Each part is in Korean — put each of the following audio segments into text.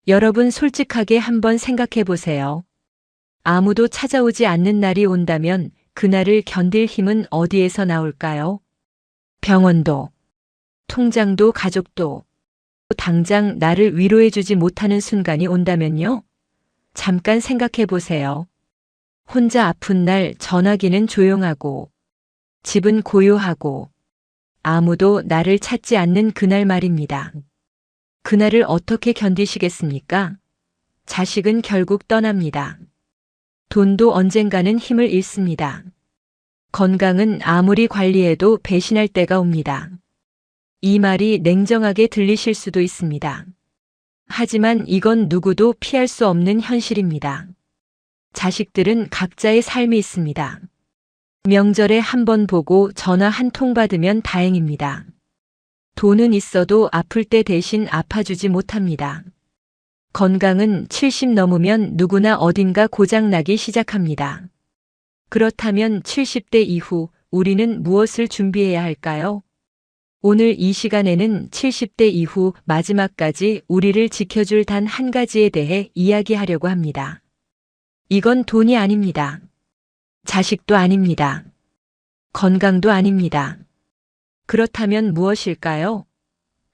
여러분 솔직하게 한번 생각해 보세요. 아무도 찾아오지 않는 날이 온다면 그날을 견딜 힘은 어디에서 나올까요? 병원도, 통장도, 가족도, 당장 나를 위로해 주지 못하는 순간이 온다면요? 잠깐 생각해 보세요. 혼자 아픈 날 전화기는 조용하고, 집은 고요하고, 아무도 나를 찾지 않는 그날 말입니다. 그날을 어떻게 견디시겠습니까? 자식은 결국 떠납니다. 돈도 언젠가는 힘을 잃습니다. 건강은 아무리 관리해도 배신할 때가 옵니다. 이 말이 냉정하게 들리실 수도 있습니다. 하지만 이건 누구도 피할 수 없는 현실입니다. 자식들은 각자의 삶이 있습니다. 명절에 한 번 보고 전화 한 통 받으면 다행입니다. 돈은 있어도 아플 때 대신 아파주지 못합니다. 건강은 70 넘으면 누구나 어딘가 고장나기 시작합니다. 그렇다면 70대 이후 우리는 무엇을 준비해야 할까요? 오늘 이 시간에는 70대 이후 마지막까지 우리를 지켜줄 단 한 가지에 대해 이야기하려고 합니다. 이건 돈이 아닙니다. 자식도 아닙니다. 건강도 아닙니다. 그렇다면 무엇일까요?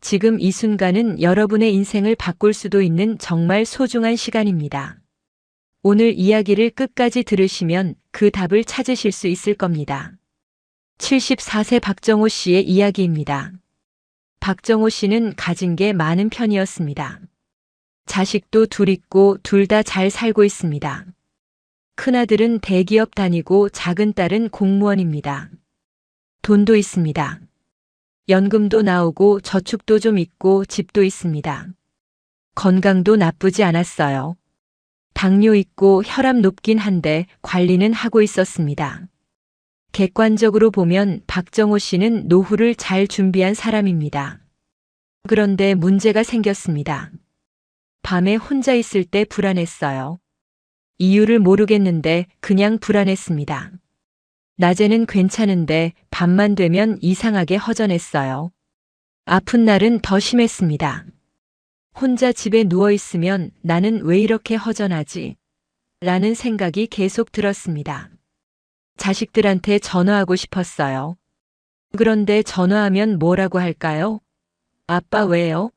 지금 이 순간은 여러분의 인생을 바꿀 수도 있는 정말 소중한 시간입니다. 오늘 이야기를 끝까지 들으시면 그 답을 찾으실 수 있을 겁니다. 74세 박정호 씨의 이야기입니다. 박정호 씨는 가진 게 많은 편이었습니다. 자식도 둘 있고 둘 다 잘 살고 있습니다. 큰아들은 대기업 다니고 작은 딸은 공무원입니다. 돈도 있습니다. 연금도 나오고 저축도 좀 있고 집도 있습니다. 건강도 나쁘지 않았어요. 당뇨 있고 혈압 높긴 한데 관리는 하고 있었습니다. 객관적으로 보면 박정호 씨는 노후를 잘 준비한 사람입니다. 그런데 문제가 생겼습니다. 밤에 혼자 있을 때 불안했어요. 이유를 모르겠는데 그냥 불안했습니다. 낮에는 괜찮은데 밤만 되면 이상하게 허전했어요. 아픈 날은 더 심했습니다. 혼자 집에 누워 있으면 나는 왜 이렇게 허전하지? 라는 생각이 계속 들었습니다. 자식들한테 전화하고 싶었어요. 그런데 전화하면 뭐라고 할까요? 아빠 왜요?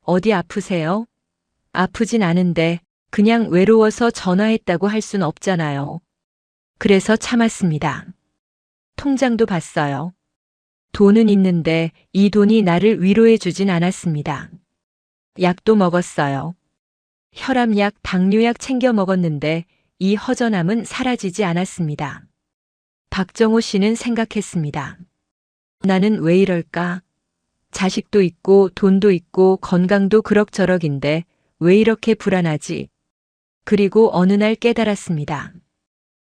어디 아프세요? 아프진 않은데 그냥 외로워서 전화했다고 할 순 없잖아요. 그래서 참았습니다. 통장도 봤어요. 돈은 있는데 이 돈이 나를 위로해 주진 않았습니다. 약도 먹었어요. 혈압약, 당뇨약 챙겨 먹었는데 이 허전함은 사라지지 않았습니다. 박정호 씨는 생각했습니다. 나는 왜 이럴까? 자식도 있고 돈도 있고 건강도 그럭저럭인데 왜 이렇게 불안하지? 그리고 어느 날 깨달았습니다.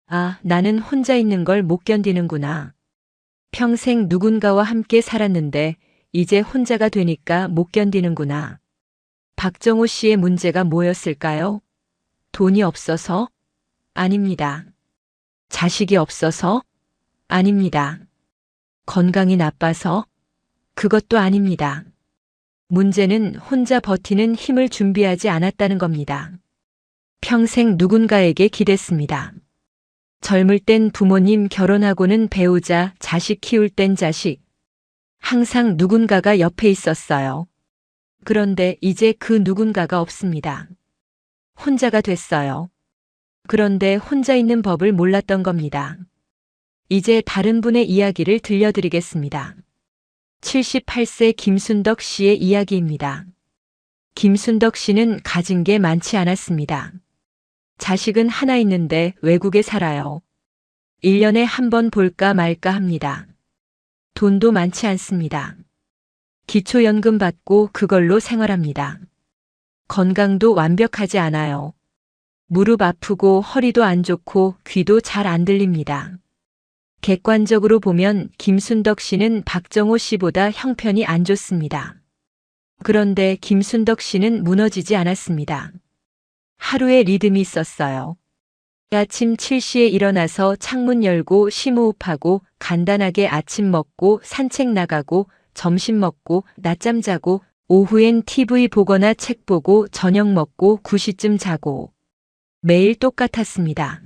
아, 나는 혼자 있는 걸 못 견디는구나. 평생 누군가와 함께 살았는데 이제 혼자가 되니까 못 견디는구나. 박정호 씨의 문제가 뭐였을까요? 돈이 없어서? 아닙니다. 자식이 없어서? 아닙니다. 건강이 나빠서? 그것도 아닙니다. 문제는 혼자 버티는 힘을 준비하지 않았다는 겁니다. 평생 누군가에게 기댔습니다. 젊을 땐 부모님, 결혼하고는 배우자, 자식 키울 땐 자식. 항상 누군가가 옆에 있었어요. 그런데 이제 그 누군가가 없습니다. 혼자가 됐어요. 그런데 혼자 있는 법을 몰랐던 겁니다. 이제 다른 분의 이야기를 들려드리겠습니다. 78세 김순덕 씨의 이야기입니다. 김순덕 씨는 가진 게 많지 않았습니다. 자식은 하나 있는데 외국에 살아요. 1년에 한 번 볼까 말까 합니다. 돈도 많지 않습니다. 기초연금 받고 그걸로 생활합니다. 건강도 완벽하지 않아요. 무릎 아프고 허리도 안 좋고 귀도 잘 안 들립니다. 객관적으로 보면 김순덕 씨는 박정호 씨보다 형편이 안 좋습니다. 그런데 김순덕 씨는 무너지지 않았습니다. 하루의 리듬이 있었어요. 아침 7시에 일어나서 창문 열고 심호흡하고 간단하게 아침 먹고 산책 나가고 점심 먹고 낮잠 자고 오후엔 TV 보거나 책 보고 저녁 먹고 9시쯤 자고. 매일 똑같았습니다.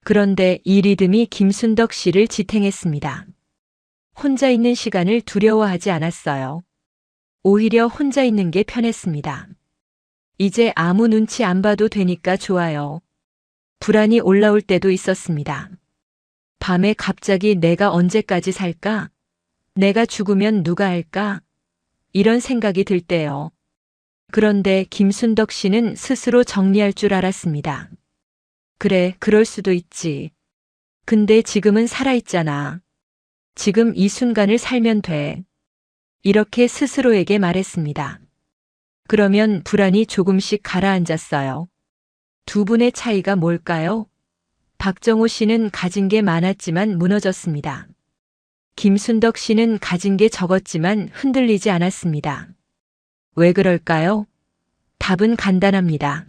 그런데 이 리듬이 김순덕 씨를 지탱했습니다. 혼자 있는 시간을 두려워하지 않았어요. 오히려 혼자 있는 게 편했습니다. 이제 아무 눈치 안 봐도 되니까 좋아요. 불안이 올라올 때도 있었습니다. 밤에 갑자기 내가 언제까지 살까? 내가 죽으면 누가 할까? 이런 생각이 들 때요. 그런데 김순덕 씨는 스스로 정리할 줄 알았습니다. 그래, 그럴 수도 있지. 근데 지금은 살아있잖아. 지금 이 순간을 살면 돼. 이렇게 스스로에게 말했습니다. 그러면 불안이 조금씩 가라앉았어요. 두 분의 차이가 뭘까요? 박정호 씨는 가진 게 많았지만 무너졌습니다. 김순덕 씨는 가진 게 적었지만 흔들리지 않았습니다. 왜 그럴까요? 답은 간단합니다.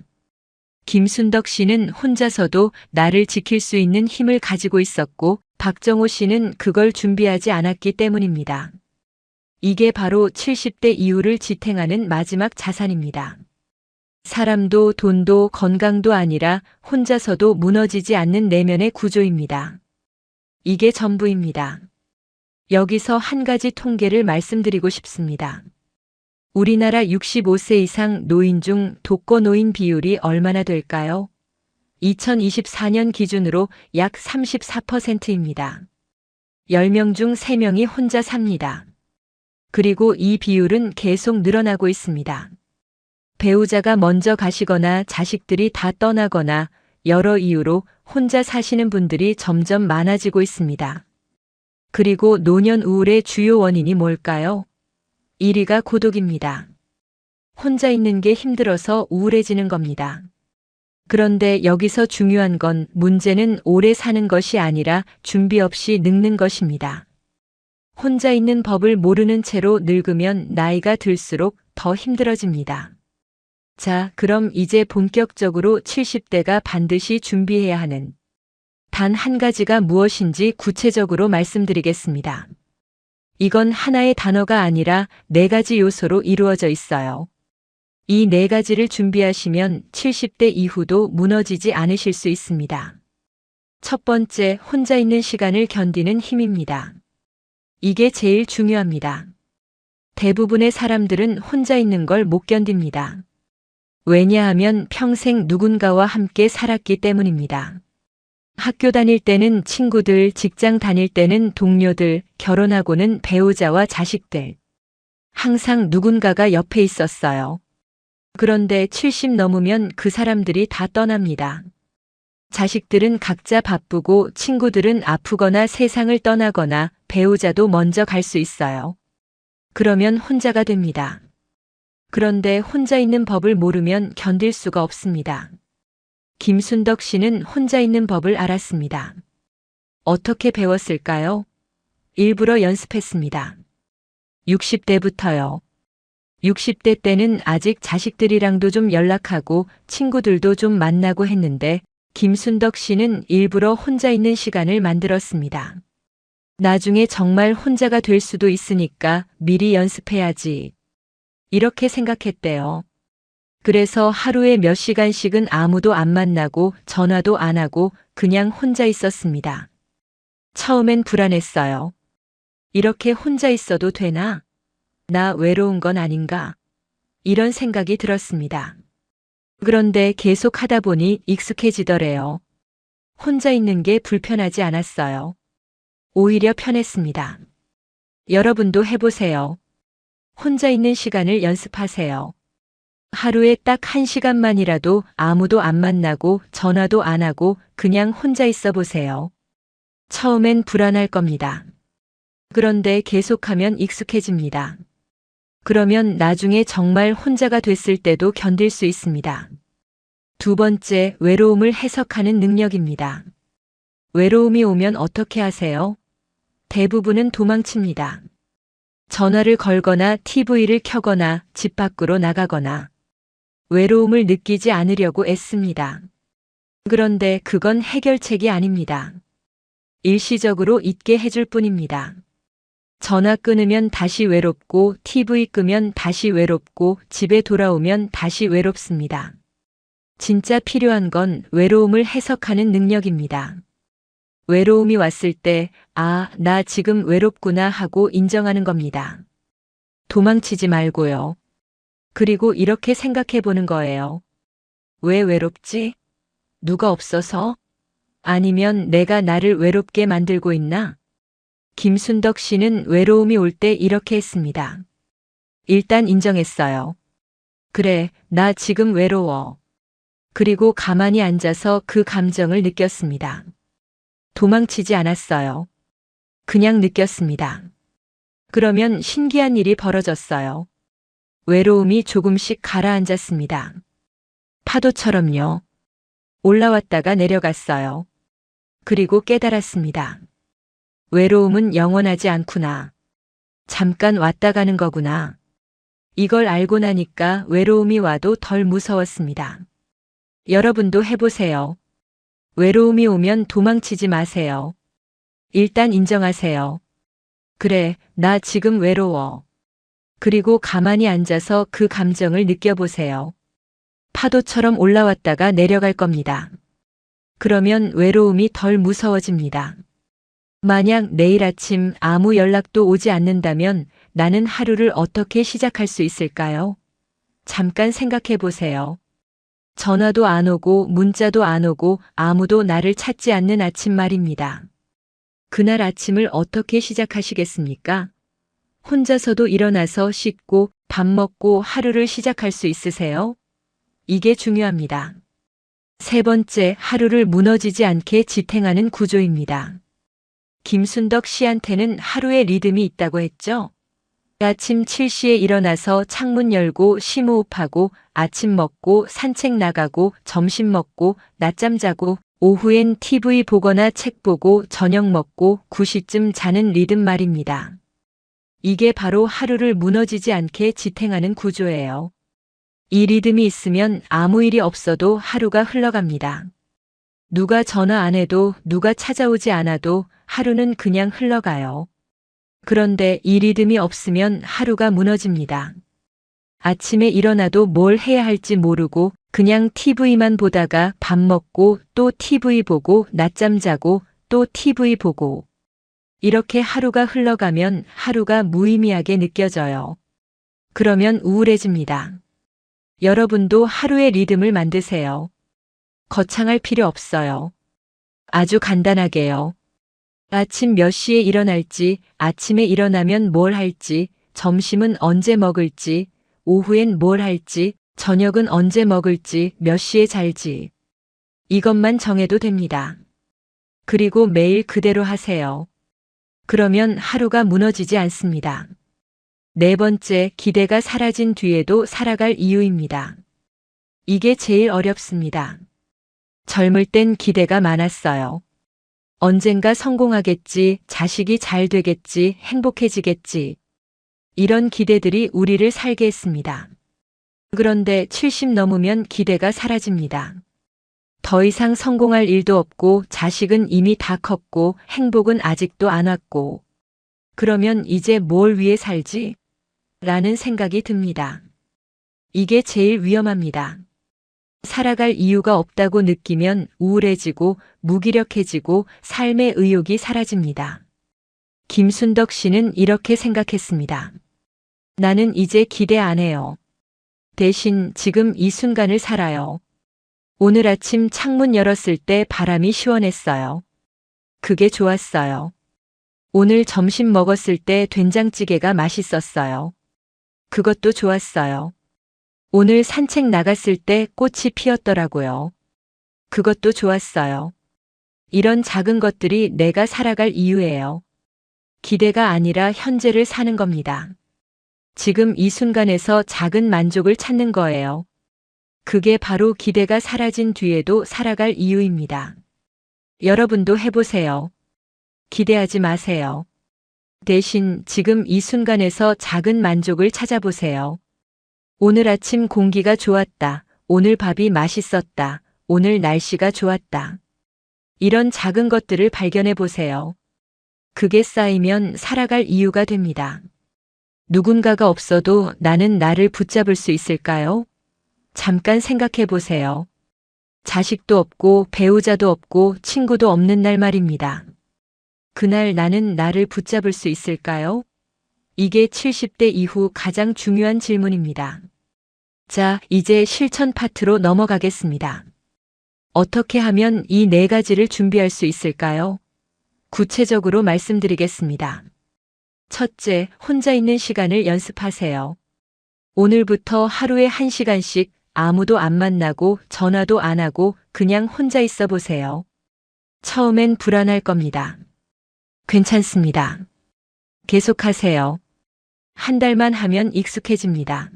김순덕 씨는 혼자서도 나를 지킬 수 있는 힘을 가지고 있었고, 박정호 씨는 그걸 준비하지 않았기 때문입니다. 이게 바로 70대 이후를 지탱하는 마지막 자산입니다. 사람도 돈도 건강도 아니라 혼자서도 무너지지 않는 내면의 구조입니다. 이게 전부입니다. 여기서 한 가지 통계를 말씀드리고 싶습니다. 우리나라 65세 이상 노인 중 독거노인 비율이 얼마나 될까요? 2024년 기준으로 약 34%입니다. 10명 중 3명이 혼자 삽니다. 그리고 이 비율은 계속 늘어나고 있습니다. 배우자가 먼저 가시거나 자식들이 다 떠나거나 여러 이유로 혼자 사시는 분들이 점점 많아지고 있습니다. 그리고 노년 우울의 주요 원인이 뭘까요? 1위가 고독입니다. 혼자 있는 게 힘들어서 우울해지는 겁니다. 그런데 여기서 중요한 건 문제는 오래 사는 것이 아니라 준비 없이 늙는 것입니다. 혼자 있는 법을 모르는 채로 늙으면 나이가 들수록 더 힘들어집니다. 자, 그럼 이제 본격적으로 70대가 반드시 준비해야 하는 단 한 가지가 무엇인지 구체적으로 말씀드리겠습니다. 이건 하나의 단어가 아니라 4가지 요소로 이루어져 있어요. 이 4가지를 준비하시면 70대 이후도 무너지지 않으실 수 있습니다. 첫 번째, 혼자 있는 시간을 견디는 힘입니다. 이게 제일 중요합니다. 대부분의 사람들은 혼자 있는 걸 못 견딥니다. 왜냐하면 평생 누군가와 함께 살았기 때문입니다. 학교 다닐 때는 친구들, 직장 다닐 때는 동료들, 결혼하고는 배우자와 자식들. 항상 누군가가 옆에 있었어요. 그런데 70 넘으면 그 사람들이 다 떠납니다. 자식들은 각자 바쁘고 친구들은 아프거나 세상을 떠나거나 배우자도 먼저 갈 수 있어요. 그러면 혼자가 됩니다. 그런데 혼자 있는 법을 모르면 견딜 수가 없습니다. 김순덕 씨는 혼자 있는 법을 알았습니다. 어떻게 배웠을까요? 일부러 연습했습니다. 60대부터요. 60대 때는 아직 자식들이랑도 좀 연락하고 친구들도 좀 만나고 했는데 김순덕 씨는 일부러 혼자 있는 시간을 만들었습니다. 나중에 정말 혼자가 될 수도 있으니까 미리 연습해야지. 이렇게 생각했대요. 그래서 하루에 몇 시간씩은 아무도 안 만나고 전화도 안 하고 그냥 혼자 있었습니다. 처음엔 불안했어요. 이렇게 혼자 있어도 되나? 나 외로운 건 아닌가? 이런 생각이 들었습니다. 그런데 계속 하다 보니 익숙해지더래요. 혼자 있는 게 불편하지 않았어요. 오히려 편했습니다. 여러분도 해보세요. 혼자 있는 시간을 연습하세요. 하루에 딱 1시간만이라도 아무도 안 만나고 전화도 안 하고 그냥 혼자 있어 보세요. 처음엔 불안할 겁니다. 그런데 계속하면 익숙해집니다. 그러면 나중에 정말 혼자가 됐을 때도 견딜 수 있습니다. 두 번째, 외로움을 해석하는 능력입니다. 외로움이 오면 어떻게 하세요? 대부분은 도망칩니다. 전화를 걸거나 TV를 켜거나 집 밖으로 나가거나 외로움을 느끼지 않으려고 애씁니다. 그런데 그건 해결책이 아닙니다. 일시적으로 잊게 해줄 뿐입니다. 전화 끊으면 다시 외롭고 TV 끄면 다시 외롭고 집에 돌아오면 다시 외롭습니다. 진짜 필요한 건 외로움을 해석하는 능력입니다. 외로움이 왔을 때, 아, 나 지금 외롭구나 하고 인정하는 겁니다. 도망치지 말고요. 그리고 이렇게 생각해 보는 거예요. 왜 외롭지? 누가 없어서? 아니면 내가 나를 외롭게 만들고 있나? 김순덕 씨는 외로움이 올 때 이렇게 했습니다. 일단 인정했어요. 그래, 나 지금 외로워. 그리고 가만히 앉아서 그 감정을 느꼈습니다. 도망치지 않았어요. 그냥 느꼈습니다. 그러면 신기한 일이 벌어졌어요. 외로움이 조금씩 가라앉았습니다. 파도처럼요. 올라왔다가 내려갔어요. 그리고 깨달았습니다. 외로움은 영원하지 않구나. 잠깐 왔다 가는 거구나. 이걸 알고 나니까 외로움이 와도 덜 무서웠습니다. 여러분도 해보세요. 외로움이 오면 도망치지 마세요. 일단 인정하세요. 그래, 나 지금 외로워. 그리고 가만히 앉아서 그 감정을 느껴보세요. 파도처럼 올라왔다가 내려갈 겁니다. 그러면 외로움이 덜 무서워집니다. 만약 내일 아침 아무 연락도 오지 않는다면 나는 하루를 어떻게 시작할 수 있을까요? 잠깐 생각해 보세요. 전화도 안 오고 문자도 안 오고 아무도 나를 찾지 않는 아침 말입니다. 그날 아침을 어떻게 시작하시겠습니까? 혼자서도 일어나서 씻고 밥 먹고 하루를 시작할 수 있으세요? 이게 중요합니다. 세 번째, 하루를 무너지지 않게 지탱하는 구조입니다. 김순덕 씨한테는 하루의 리듬이 있다고 했죠? 아침 7시에 일어나서 창문 열고 심호흡하고 아침 먹고 산책 나가고 점심 먹고 낮잠 자고 오후엔 TV 보거나 책 보고 저녁 먹고 9시쯤 자는 리듬 말입니다. 이게 바로 하루를 무너지지 않게 지탱하는 구조예요. 이 리듬이 있으면 아무 일이 없어도 하루가 흘러갑니다. 누가 전화 안 해도 누가 찾아오지 않아도 하루는 그냥 흘러가요. 그런데 이 리듬이 없으면 하루가 무너집니다. 아침에 일어나도 뭘 해야 할지 모르고 그냥 TV만 보다가 밥 먹고 또 TV 보고 낮잠 자고 또 TV 보고 이렇게 하루가 흘러가면 하루가 무의미하게 느껴져요. 그러면 우울해집니다. 여러분도 하루의 리듬을 만드세요. 거창할 필요 없어요. 아주 간단하게요. 아침 몇 시에 일어날지, 아침에 일어나면 뭘 할지, 점심은 언제 먹을지, 오후엔 뭘 할지, 저녁은 언제 먹을지, 몇 시에 잘지. 이것만 정해도 됩니다. 그리고 매일 그대로 하세요. 그러면 하루가 무너지지 않습니다. 네 번째, 기대가 사라진 뒤에도 살아갈 이유입니다. 이게 제일 어렵습니다. 젊을 땐 기대가 많았어요. 언젠가 성공하겠지, 자식이 잘 되겠지, 행복해지겠지. 이런 기대들이 우리를 살게 했습니다. 그런데 70 넘으면 기대가 사라집니다. 더 이상 성공할 일도 없고 자식은 이미 다 컸고 행복은 아직도 안 왔고 그러면 이제 뭘 위해 살지? 라는 생각이 듭니다. 이게 제일 위험합니다. 살아갈 이유가 없다고 느끼면 우울해지고 무기력해지고 삶의 의욕이 사라집니다. 김순덕 씨는 이렇게 생각했습니다. 나는 이제 기대 안 해요. 대신 지금 이 순간을 살아요. 오늘 아침 창문 열었을 때 바람이 시원했어요. 그게 좋았어요. 오늘 점심 먹었을 때 된장찌개가 맛있었어요. 그것도 좋았어요. 오늘 산책 나갔을 때 꽃이 피었더라고요. 그것도 좋았어요. 이런 작은 것들이 내가 살아갈 이유예요. 기대가 아니라 현재를 사는 겁니다. 지금 이 순간에서 작은 만족을 찾는 거예요. 그게 바로 기대가 사라진 뒤에도 살아갈 이유입니다. 여러분도 해보세요. 기대하지 마세요. 대신 지금 이 순간에서 작은 만족을 찾아보세요. 오늘 아침 공기가 좋았다. 오늘 밥이 맛있었다. 오늘 날씨가 좋았다. 이런 작은 것들을 발견해 보세요. 그게 쌓이면 살아갈 이유가 됩니다. 누군가가 없어도 나는 나를 붙잡을 수 있을까요? 잠깐 생각해 보세요. 자식도 없고 배우자도 없고 친구도 없는 날 말입니다. 그날 나는 나를 붙잡을 수 있을까요? 이게 70대 이후 가장 중요한 질문입니다. 자, 이제 실천 파트로 넘어가겠습니다. 어떻게 하면 이 네 가지를 준비할 수 있을까요? 구체적으로 말씀드리겠습니다. 첫째, 혼자 있는 시간을 연습하세요. 오늘부터 하루에 1시간씩 아무도 안 만나고 전화도 안 하고 그냥 혼자 있어 보세요. 처음엔 불안할 겁니다. 괜찮습니다. 계속하세요. 한 달만 하면 익숙해집니다.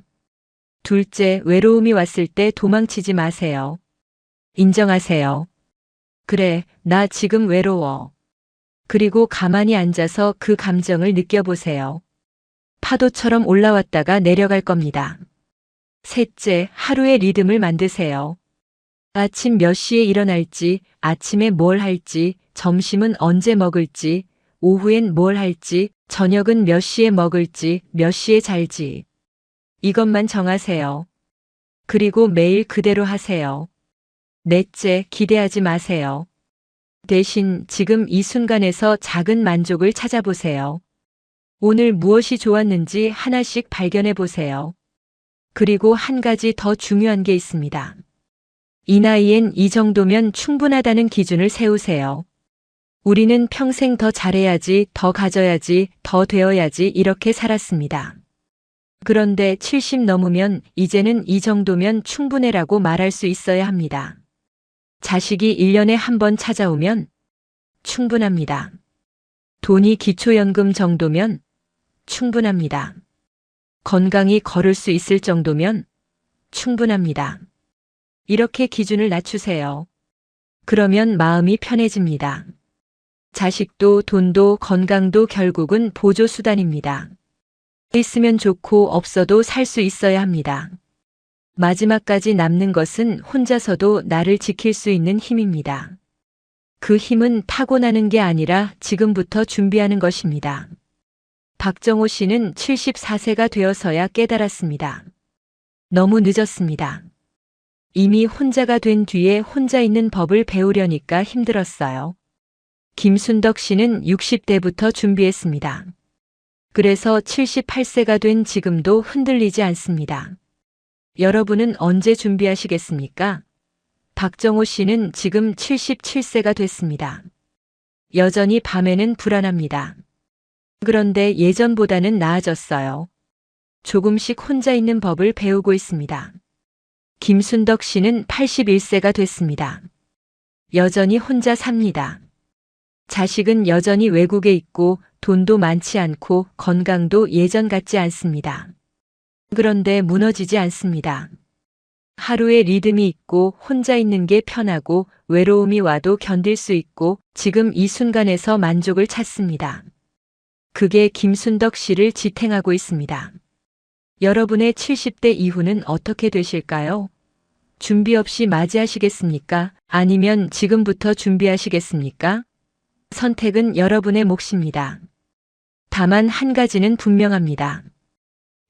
둘째, 외로움이 왔을 때 도망치지 마세요. 인정하세요. 그래, 나 지금 외로워. 그리고 가만히 앉아서 그 감정을 느껴보세요. 파도처럼 올라왔다가 내려갈 겁니다. 셋째, 하루의 리듬을 만드세요. 아침 몇 시에 일어날지, 아침에 뭘 할지, 점심은 언제 먹을지, 오후엔 뭘 할지, 저녁은 몇 시에 먹을지, 몇 시에 잘지. 이것만 정하세요. 그리고 매일 그대로 하세요. 넷째, 기대하지 마세요. 대신 지금 이 순간에서 작은 만족을 찾아보세요. 오늘 무엇이 좋았는지 하나씩 발견해 보세요. 그리고 한 가지 더 중요한 게 있습니다. 이 나이엔 이 정도면 충분하다는 기준을 세우세요. 우리는 평생 더 잘해야지, 더 가져야지, 더 되어야지 이렇게 살았습니다. 그런데 70 넘으면 이제는 이 정도면 충분해라고 말할 수 있어야 합니다. 자식이 1년에 한 번 찾아오면 충분합니다. 돈이 기초연금 정도면 충분합니다. 건강히 걸을 수 있을 정도면 충분합니다. 이렇게 기준을 낮추세요. 그러면 마음이 편해집니다. 자식도 돈도 건강도 결국은 보조수단입니다. 있으면 좋고 없어도 살 수 있어야 합니다. 마지막까지 남는 것은 혼자서도 나를 지킬 수 있는 힘입니다. 그 힘은 타고나는 게 아니라 지금부터 준비하는 것입니다. 박정호 씨는 74세가 되어서야 깨달았습니다. 너무 늦었습니다. 이미 혼자가 된 뒤에 혼자 있는 법을 배우려니까 힘들었어요. 김순덕 씨는 60대부터 준비했습니다. 그래서 78세가 된 지금도 흔들리지 않습니다. 여러분은 언제 준비하시겠습니까? 박정호 씨는 지금 77세가 됐습니다. 여전히 밤에는 불안합니다. 그런데 예전보다는 나아졌어요. 조금씩 혼자 있는 법을 배우고 있습니다. 김순덕 씨는 81세가 됐습니다. 여전히 혼자 삽니다. 자식은 여전히 외국에 있고 돈도 많지 않고 건강도 예전 같지 않습니다. 그런데 무너지지 않습니다. 하루의 리듬이 있고 혼자 있는 게 편하고 외로움이 와도 견딜 수 있고 지금 이 순간에서 만족을 찾습니다. 그게 김순덕 씨를 지탱하고 있습니다. 여러분의 70대 이후는 어떻게 되실까요? 준비 없이 맞이하시겠습니까? 아니면 지금부터 준비하시겠습니까? 선택은 여러분의 몫입니다. 다만 한 가지는 분명합니다.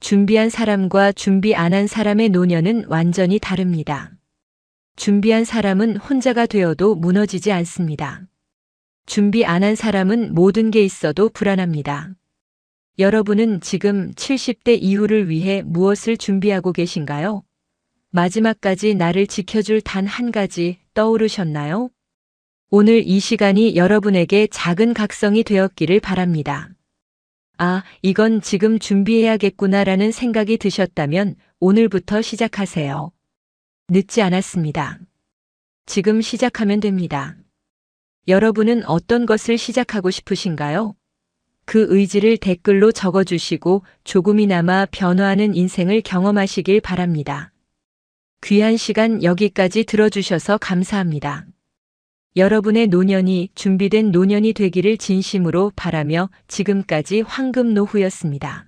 준비한 사람과 준비 안 한 사람의 노년은 완전히 다릅니다. 준비한 사람은 혼자가 되어도 무너지지 않습니다. 준비 안 한 사람은 모든 게 있어도 불안합니다. 여러분은 지금 70대 이후를 위해 무엇을 준비하고 계신가요? 마지막까지 나를 지켜줄 단 한 가지 떠오르셨나요? 오늘 이 시간이 여러분에게 작은 각성이 되었기를 바랍니다. 아, 이건 지금 준비해야겠구나라는 생각이 드셨다면 오늘부터 시작하세요. 늦지 않았습니다. 지금 시작하면 됩니다. 여러분은 어떤 것을 시작하고 싶으신가요? 그 의지를 댓글로 적어주시고 조금이나마 변화하는 인생을 경험하시길 바랍니다. 귀한 시간 여기까지 들어주셔서 감사합니다. 여러분의 노년이 준비된 노년이 되기를 진심으로 바라며 지금까지 황금노후였습니다.